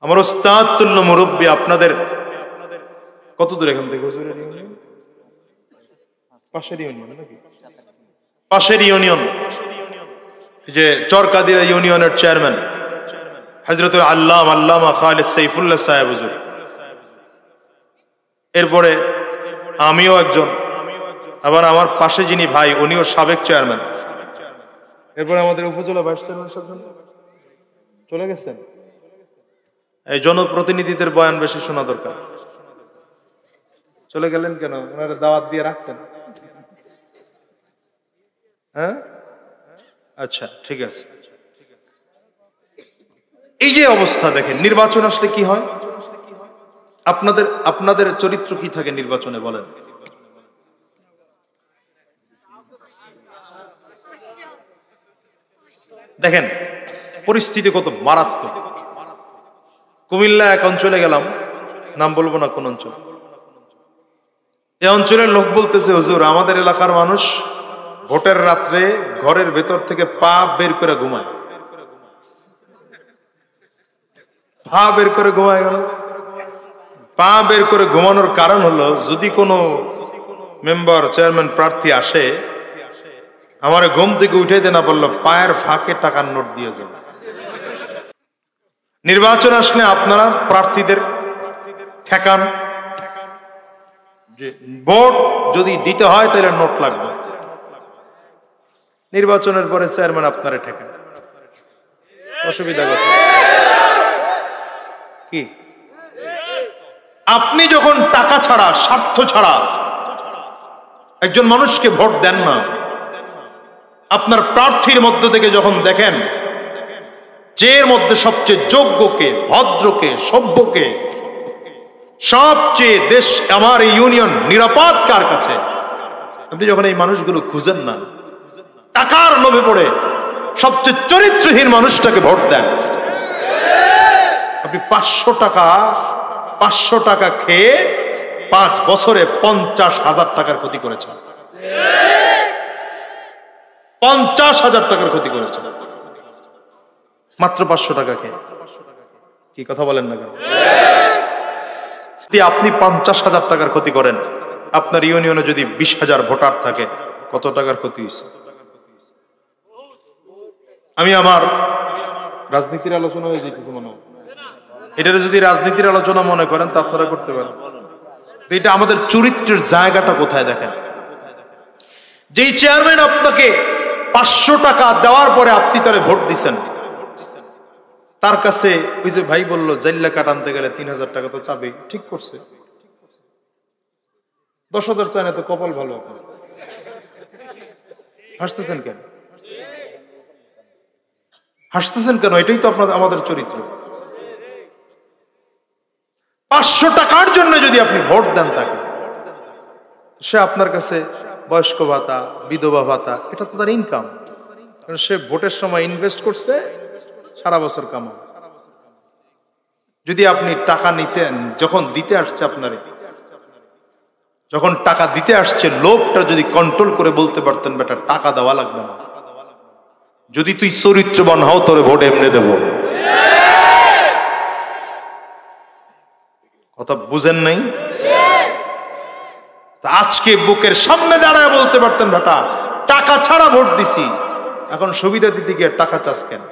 আমার ওস্তাদ তুল্য মুরব্বী, আপনাদের কত দূর এখান থেকে? পাশের ইউনিয়ন নাকি? পাশের ইউনিয়ন, যে চরকাদিরা ইউনিয়নের চেয়ারম্যান হযরতুল আল্লামা খালিদ সাইফুল্লাহ সাহেব হুজুর। এরপরে আমিও একজন, আবার আমার পাশে যিনি ভাই উনিও সাবেক চেয়ারম্যান। এরপরে আমাদের উপজেলা ভাইস চেয়ারম্যান সাহেব চলে গেছেন। এই জনপ্রতিনিধিদের বয়ান বেশি শোনা দরকার। চলে গেলেন কেন? ওনারা দাওয়াত দিয়ে রাখতেন। হ্যাঁ, আচ্ছা ঠিক আছে। এই যে অবস্থা দেখেন, নির্বাচন আসলে কি হয়? আপনাদের চরিত্র কি থাকে নির্বাচনে বলেন? দেখেন পরিস্থিতি কত মারাত্মক। কুমিল্লা এক অঞ্চলে গেলাম, নাম বলবো না কোন অঞ্চল। এই অঞ্চলের লোক বলতেছে, হুজুর আমাদের এলাকার মানুষ ভোটের রাত্রে ঘরের ভেতর থেকে পা বের করে ঘুমায়। পা বের করে ঘুমায় গেল। পা বের করে ঘুমানোর কারণ হলো, যদি কোনো মেম্বার চেয়ারম্যান প্রার্থী আসে, আমার ঘুম থেকে উঠাইতে না বললো, পায়ের ফাঁকে টাকার নোট দিয়ে যাবে। নির্বাচন আসলে আপনারা প্রার্থীদের ঠেকান যে ভোট যদি দিতে হয় তাহলে নোট লাগবে। নির্বাচনের পরে চেয়ারম্যান আপনারা ঠেকান, অসুবিধা কথা কি? আপনি যখন টাকা ছাড়া, স্বার্থ ছাড়া একজন মানুষকে ভোট দেন না, আপনার প্রার্থীর মধ্য থেকে যখন দেখেন যে এর মধ্যে সবচেয়ে যোগ্যকে, ভদ্রকে, সভ্যকে, সবচেয়ে দেশ আমার এই ইউনিয়ন নিরাপদ কার কাছে, আপনি যখন এই মানুষগুলো খুঁজেন না, টাকার লোভে পড়ে সবচেয়ে চরিত্রহীন মানুষটাকে ভোট দেন। আপনি 500 টাকা খেয়ে 5 বছরে 50,000 টাকার ক্ষতি করেছেন। 50,000 টাকার ক্ষতি করেছেন মাত্র 500 টাকা খেয়ে। কি কথা বলেন না কেন? যদি আপনি 50,000 টাকার ক্ষতি করেন, আপনার ইউনিয়নে যদি 20,000 ভোটার থাকে, কত টাকার ক্ষতি হয়েছে? আমি আমার রাজনীতির আলোচনা হয়ে যেতেছে মনে হয়, এটা যদি রাজনীতির আলোচনা মনে করেন তা আপনারা করতে পারেন। এটা আমাদের চরিত্রের জায়গাটা কোথায় দেখেন। যেই চেয়ারম্যান আপনাকে 500 টাকা দেওয়ার পরে আপনি তারে ভোট দিচ্ছেন, তার কাছে ওই যে ভাই বললো জাইল্লা কাট আনতে গেলে 3,000 টাকা তো চাবেই, ঠিক করছে। 10,000 চায় না তো কপাল ভালো। আপনার হাসতেছেন কেন? হাসতেছেন কেন? এটাই তো আপনার আমাদের চরিত্র। 500 টাকার জন্য যদি আপনি ভোট দেন তাকে, সে আপনার কাছে বয়স্ক ভাতা, বিধবা ভাতা, এটা তো তার ইনকাম। কারণ সে ভোটের সময় ইনভেস্ট করছে, সারা বছর কামায়। যদি আপনি টাকা নিতেন, যখন দিতে আসছে আপনারে, যখন টাকা দিতে আসছে, লোভটা যদি কন্ট্রোল করে বলতে পারতেন, বেটা টাকা দেওয়া লাগবে না, যদি তুই চরিত্রবান হও তোরে ভোট এমনি দেব। কথা বুঝেন নাই? আজকে বুকের সামনে দাঁড়ায় বলতে পারতেন, বেটা টাকা ছাড়া ভোট দিছি, এখন সুবিধা দিতে গিয়ে টাকা চাস কেন?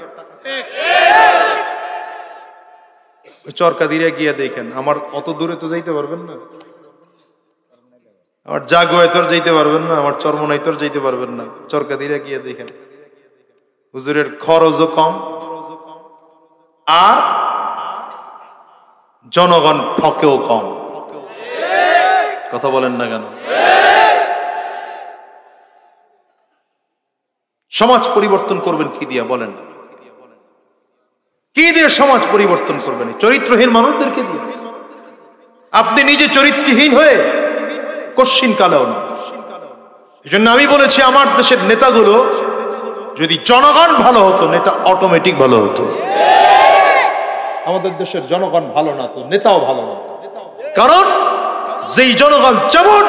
চরকাদিরা গিয়ে দেখেন, আমার অত দূরে তো যাইতে পারবেন না, আমার জাগুয়ায় তোর যাইতে পারবেন না, আমার চরমনাই তোর যাইতে পারবেন না। চরকাদিরা গিয়ে দেখেন, হুজুরের খরচও কম আর জনগণ ঠকেও কম। কথা বলেন না কেন? সমাজ পরিবর্তন করবেন কি দিয়া বলেন? কি দিয়ে সমাজ পরিবর্তন করবেন? চরিত্রহীন মানুষদেরকে দিয়ে। আপনি নিজে চরিত্রহীন হয়ে কশ্চিন কালেও না। এই জন্য আমি বলেছি, আমার দেশের নেতাগুলো যদি জনগণ ভালো হতো, নেতা অটোমেটিক ভালো হতো। আমাদের দেশের জনগণ ভালো না তো নেতাও ভালো না। কারণ যেই জনগণ যেমন,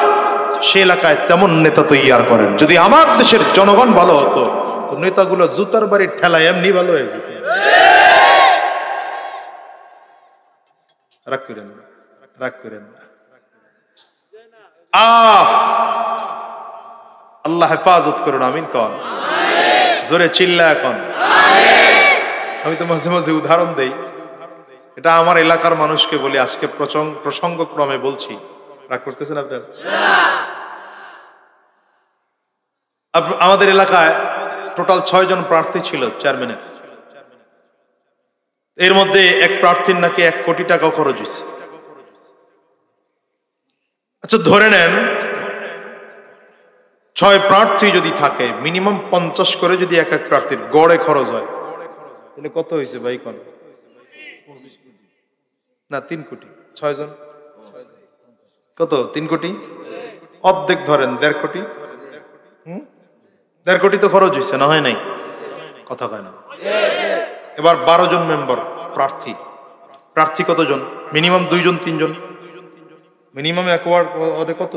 সে এলাকায় তেমন নেতা তৈরি করেন। যদি আমার দেশের জনগণ ভালো হতো, তো নেতাগুলো জুতার বাড়ির ঠেলায় এমনি ভালো হয়ে যেত। রাগ করেন না, রাগ করেন না। আহ, আল্লাহ হেফাজত করুন, আমিন কন, জোরে চিল্লা এখন। আমি তো মাঝে মাঝে উদাহরণ দেই, এটা আমার এলাকার মানুষকে বলি, আজকে প্রসঙ্গক্রমে বলছি, রাগ করতেছেন আপনার? আমাদের এলাকায় টোটাল 6 জন প্রার্থী ছিল চেয়ারম্যানের। এর মধ্যে এক প্রার্থীর নাকি 1 কোটি টাকা খরচ হয়েছে। আচ্ছা ধরে নেন 6 প্রার্থী যদি থাকে, মিনিমাম 50 করে যদি এক এক প্রার্থীর গড়ে খরচ হয়, তাহলে কত হয়েছে ভাই কোন? না 3 কোটি। 6 জন কত? 3 কোটি। অর্ধেক ধরেন 1.5 কোটি। 1.5 কোটি তো খরচ হয়েছে, না হয় নাই? কথা কয় না। এবার 12 জন মেম্বার প্রার্থী। প্রার্থী কতজন? মিনিমাম 2 জন 3 জন। মিনিমাম এক ওয়ার্ডে কত?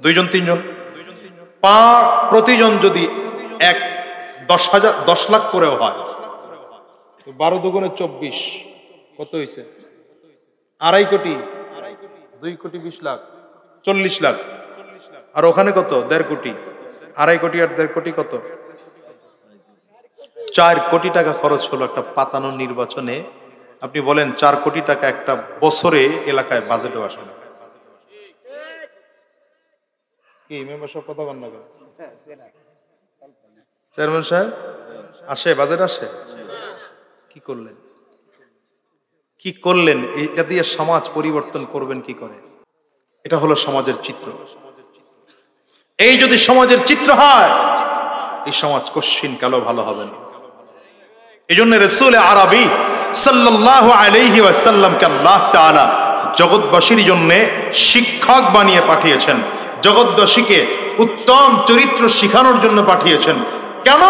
2 জন 3 জন। প্রতিজন যদি 10 লাখ করেও হয়, 12 দুগুণে 24, কত হয়েছে? 2.5 কোটি। 2 কোটি 20 লাখ, 40 লাখ। আর ওখানে কত? 1.5 কোটি। 2.5 কোটি আর 1.5 কোটি কত? 4 কোটি টাকা খরচ হলো একটা পাতানো নির্বাচনে। আপনি বলেন 4 কোটি টাকা একটা বছরে এলাকায় বাজেটও আসে না। কি মেম্বার সব কথা বল না কেন? চেয়ারম্যান সাহেব আসে, বাজেট আসে? কি করলেন, কি করলেন? এটা দিয়ে সমাজ পরিবর্তন করবেন কি করে? এটা হলো সমাজের চিত্র। এই যদি সমাজের চিত্র হয়, এই সমাজ কশ্চিন কালো ভালো হবে না। এই জন্য রাসূল আরবী সাল্লাল্লাহু আলাইহি ওয়াসাল্লামকে আল্লাহ তাআলা জগৎবাসীর জন্য শিক্ষক বানিয়ে পাঠিয়েছেন, জগৎবাসীকে উত্তম চরিত্র শিখানোর জন্য পাঠিয়েছেন। কেন?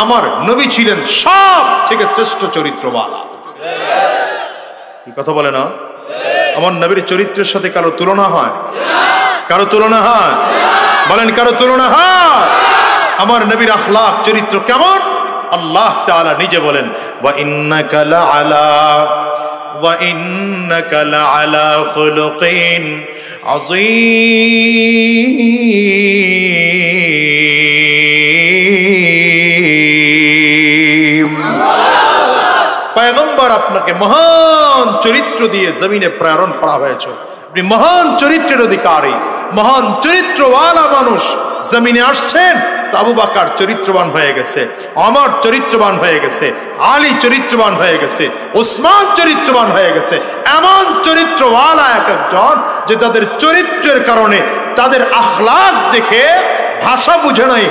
আমার নবী ছিলেন সব থেকে শ্রেষ্ঠ চরিত্রওয়ালা। কি কথা বলে না? আমার নবীর চরিত্রের সাথে কারো তুলনা হয়? কারো তুলনা হয়? বলেন কারো তুলনা হয়? আমার নবীর আখলাক চরিত্র কেমন? আল্লাহ তাআলা নিজে বলেন, ওয়া ইন্নাকা লাআলা খুলুকিন আযীম। পয়গম্বর আপনাকে মহান চরিত্র দিয়ে জমিনে প্রেরণ করা হয়েছে। আপনি মহান চরিত্রের অধিকারী, মহান চরিত্রওয়ালা মানুষ। জমিনে আসছেন, আবু বকর চরিত্রবান হয়ে গেছে, ওমর চরিত্রবান হয়ে গেছে, আলী চরিত্রবান হয়ে গেছে, ওসমান চরিত্রবান হয়ে গেছে। এমন চরিত্রওয়ালা এক একজন যে তাদের চরিত্রের কারণে, তাদের আখলাক দেখে ভাষা বুঝে নাই,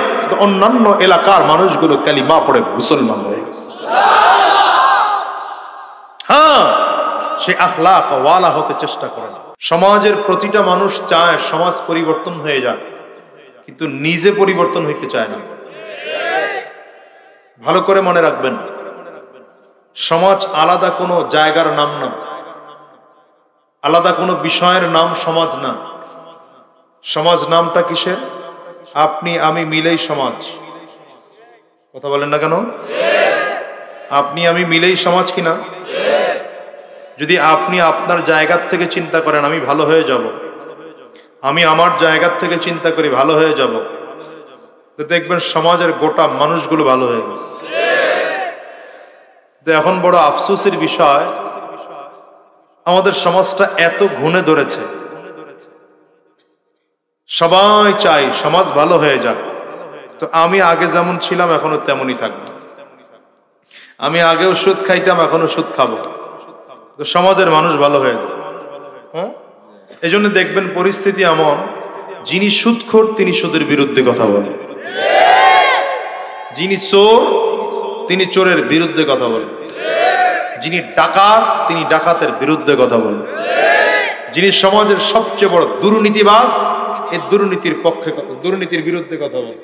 অন্যান্য এলাকার মানুষগুলো কালিমা পড়ে মুসলমান হয়ে গেছে। হ্যাঁ, সে আখলাক ওয়ালা হতে চেষ্টা করে না। সমাজের প্রতিটা মানুষ চায় সমাজ পরিবর্তন হয়ে যাক, কিন্তু নিজে পরিবর্তন হইতে চায় না। ভালো করে মনে রাখবেন, সমাজ আলাদা কোনো জায়গার নাম না, আলাদা কোনো বিষয়ের নাম সমাজ না। সমাজ নামটা কিসের? আপনি আমি মিলেই সমাজ। কথা বলেন না কেন? আপনি আমি মিলেই সমাজ কিনা? যদি আপনি আপনার জায়গার থেকে চিন্তা করেন আমি ভালো হয়ে যাব, আমি আমার জায়গার থেকে চিন্তা করি ভালো হয়ে যাব, তো দেখবেন সমাজের গোটা মানুষগুলো ভালো হয়ে গেছে। তো এখন বড় আফসোসের বিষয়, আমাদের সমাজটা এত ঘুণে ধরেছে। সবাই চাই সমাজ ভালো হয়ে যাক। তো আমি আগে যেমন ছিলাম এখনো তেমনই থাকবো। আমি আগেও সুদ খাইতাম, এখনো সুদ খাবো। তো সমাজের মানুষ ভালো হয়ে যায়। হ্যাঁ, এই জন্য দেখবেন পরিস্থিতি এমন, যিনি সুদখোর তিনি সুদের বিরুদ্ধে কথা বলেন, যিনি চোর তিনি চোরের বিরুদ্ধে কথা বলেন, যিনি ডাকাত তিনি ডাকাতের বিরুদ্ধে কথা বলেন, যিনি সমাজের সবচেয়ে বড় দুর্নীতিবাজ এই দুর্নীতির পক্ষে, দুর্নীতির বিরুদ্ধে কথা বলেন।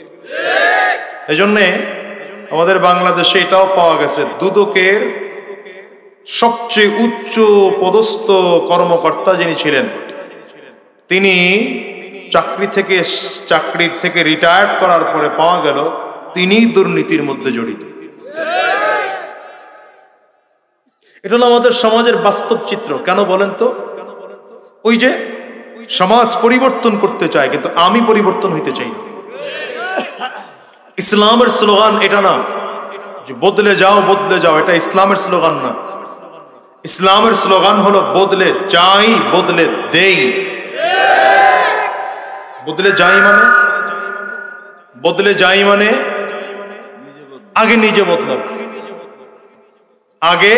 এই জন্যে আমাদের বাংলাদেশে এটাও পাওয়া গেছে, দুদকের সবচেয়ে উচ্চ পদস্থ কর্মকর্তা যিনি ছিলেন, তিনি চাকরির থেকে রিটায়ার্ড করার পরে পাওয়া গেল তিনি দুর্নীতির মধ্যে জড়িত। এটা হলো আমাদের সমাজের বাস্তব চিত্র। কেন বলেন তো? ওই যে সমাজ পরিবর্তন করতে চায়, কিন্তু আমি পরিবর্তন হইতে চাই না। ইসলামের স্লোগান এটা না যে বদলে যাও বদলে যাও, এটা ইসলামের স্লোগান না। ইসলামের স্লোগান হলো বদলে যাই, বদলে দেই। বদলে যাই মানে, বদলে যাই মানে আগে নিজে বদলাবো। আগে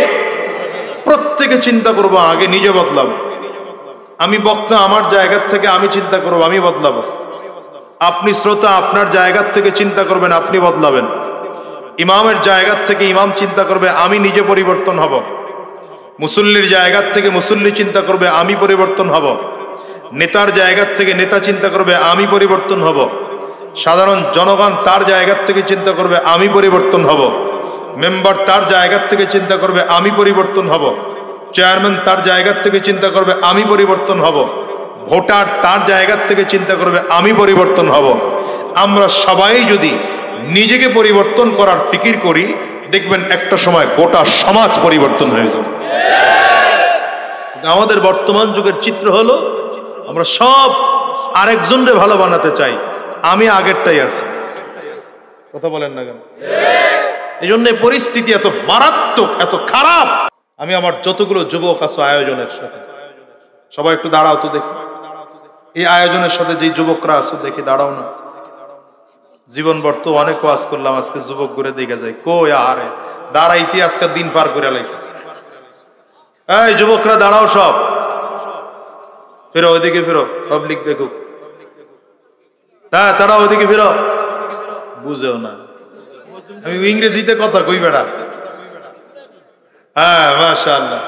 প্রত্যেকে চিন্তা করবো, আগে নিজে বদলাবো। আমি বক্তা, আমার জায়গার থেকে আমি চিন্তা করবো, আমি বদলাবো। আপনি শ্রোতা, আপনার জায়গার থেকে চিন্তা করবেন, আপনি বদলাবেন। ইমামের জায়গার থেকে ইমাম চিন্তা করবে, আমি নিজে পরিবর্তন হব। মুসল্লির জায়গার থেকে মুসল্লি চিন্তা করবে, আমি পরিবর্তন হব। নেতার জায়গার থেকে নেতা চিন্তা করবে, আমি পরিবর্তন হব। সাধারণ জনগণ তার জায়গার থেকে চিন্তা করবে, আমি পরিবর্তন হব। মেম্বার তার জায়গার থেকে চিন্তা করবে, আমি পরিবর্তন হব। চেয়ারম্যান তার জায়গার থেকে চিন্তা করবে, আমি পরিবর্তন হব। ভোটার তার জায়গার থেকে চিন্তা করবে, আমি পরিবর্তন হব। আমরা সবাই যদি নিজেকে পরিবর্তন করার ফিকির করি, দেখবেন একটা সময় গোটা সমাজ পরিবর্তন হয়ে যাবে। আমাদের বর্তমান যুগের চিত্র হলো আমরা সব আরেকজনকে ভালো বানাতে চাই, আমি আগেরটাই আছি। কথা বলেন না কেন? এই জন্য পরিস্থিতি এত মারাত্মক, এত খারাপ। আমি আমার যতগুলো যুবক আছো আয়োজনের সাথে, সবাই একটু দাঁড়াও তো দেখি। এই আয়োজনের সাথে যে যুবকরা আছো দেখি, দাঁড়াও না। জীবন বর্ত অনেক ওয়াজ করলাম, আজকে যুবক ঘুরে দেখে যায় কই আরে দাঁড়াইতে আজকে দিন পার করে লাইতেছে। এই যুবকরা দাঁড়াও, সব ফেরো, ওইদিকে ফেরো, পাবলিক দেখুক। হ্যাঁ, তারা ওইদিকে ফেরো। বুঝেও না, আমি ইংরেজিতে কথা কই বেড়া। হ্যাঁ, মাশাআল্লাহ,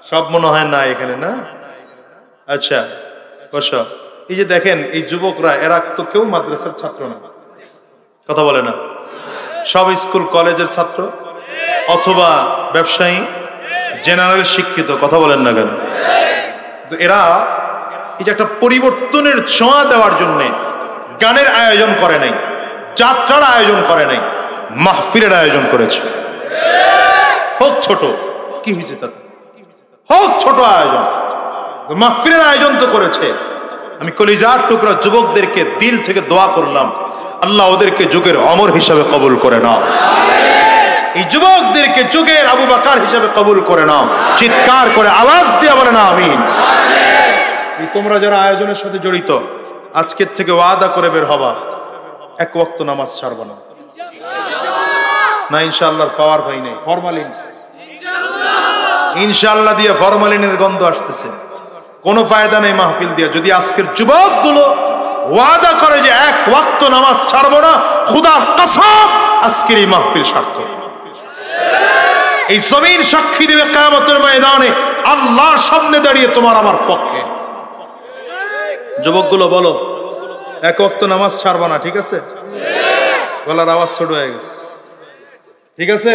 সব মনে হয় না এখানে, না? আচ্ছা, বসো। এই যে দেখেন, এই যুবকরা, এরা তো কেউ মাদ্রাসার ছাত্র না। কথা বলে না? সব স্কুল কলেজের ছাত্র অথবা ব্যবসায়ী, জেনারেল শিক্ষিত। কথা বলেন না কেন? তো এরা এই যে একটা পরিবর্তনের ছোঁয়া দেওয়ার জন্য গানের আয়োজন করে নাই, যাত্রার আয়োজন করে নাই, মাহফিলের আয়োজন করেছে। হোক ছোট, কি হয়েছে তাতে? হোক ছোট আয়োজন, মাহফিলের আয়োজন তো করেছে। আমি কলিজার টুকরা যুবকদেরকে দিল থেকে দোয়া করলাম, আল্লাহ ওদেরকে যুগের অমর হিসাবে কবুল করে নাও। এই যুবকদেরকে যুগের আবু বকর হিসাবে কবুল করে নাও। চিৎকার করে আওয়াজ দিয়ে বলে না আমিন। তোমরা যারা আয়োজনের সাথে জড়িত, আজকের থেকে ওয়াদা করে বের হবা, এক ওয়াক্ত নামাজ ছাড়বা না। না, ইনশাআল্লাহর পাওয়ার ভাই নেই, ফরমালিন। ইনশাআল্লাহ দিয়ে ফরমালিনের গন্ধ আসতেছে, কোনো ফায়দা নেই মাহফিল দিয়ে। যদি আজকের যুবকগুলো ওয়াদা করে যে এক ওয়াক্ত নামাজ ছাড়বো না, খুদার কসম আজকের এই মাহফিল সার্থক। এই জমিন সাক্ষী দেবে কিয়ামতের ময়দানে, আল্লাহর সামনে দাঁড়িয়ে তোমার আমার পক্ষে। যুবকগুলো বলো, এক ওয়াক্ত নামাজ ছাড়বো না, ঠিক আছে? গলার আওয়াজ ছোট হয়ে গেছে, ঠিক আছে?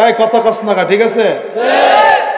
এই কথা কস না, ঠিক আছে?